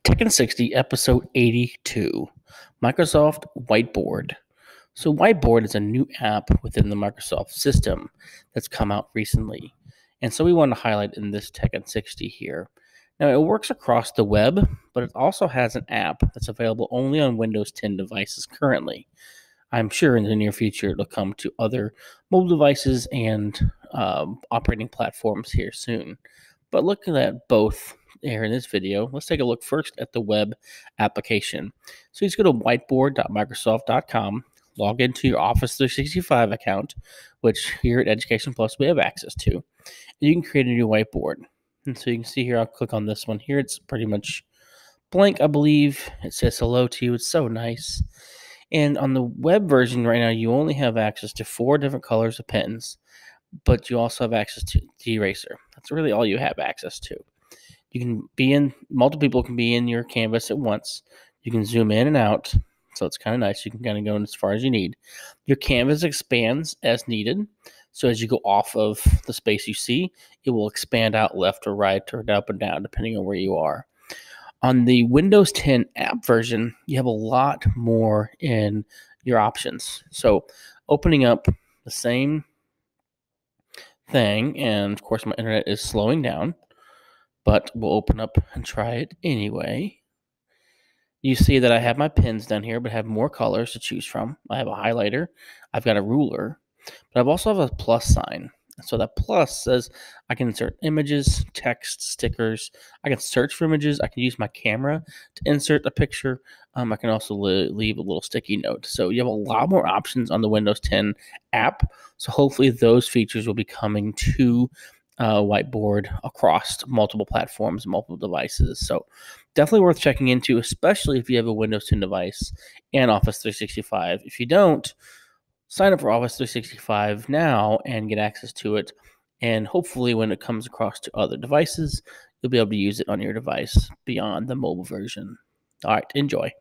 Tekken 60, episode 82, Microsoft Whiteboard. So, Whiteboard is a new app within the Microsoft system that's come out recently. And so, we want to highlight in this Tekken 60 here. Now, it works across the web, but it also has an app that's available only on Windows 10 devices currently. I'm sure in the near future it'll come to other mobile devices and operating platforms here soon. But looking at both here in this video, let's take a look first at the web application. So you just go to whiteboard.microsoft.com, log into your Office 365 account, which here at Education Plus we have access to. And you can create a new whiteboard. And so you can see here, I'll click on this one here. It's pretty much blank, I believe. It says hello to you. It's so nice. And on the web version right now, you only have access to 4 different colors of pens, but you also have access to the eraser. That's really all you have access to. You can be in, multiple people can be in your canvas at once. You can zoom in and out, so it's kind of nice. You can kind of go in as far as you need. Your canvas expands as needed. So as you go off of the space you see, it will expand out left or right or up and down, depending on where you are. On the Windows 10 app version, you have a lot more in your options. So opening up the same thing, and of course my internet is slowing down, but we'll open up and try it anyway. You see that I have my pens down here, but I have more colors to choose from. I have a highlighter, I've got a ruler, but I've also have a plus sign. So that plus says I can insert images, text, stickers. I can search for images. I can use my camera to insert a picture. I can also leave a little sticky note. So you have a lot more options on the Windows 10 app. So hopefully those features will be coming to Whiteboard across multiple platforms, multiple devices. So definitely worth checking into, especially if you have a Windows 10 device and Office 365. If you don't, sign up for Office 365 now and get access to it. And hopefully when it comes across to other devices, you'll be able to use it on your device beyond the mobile version. All right, enjoy.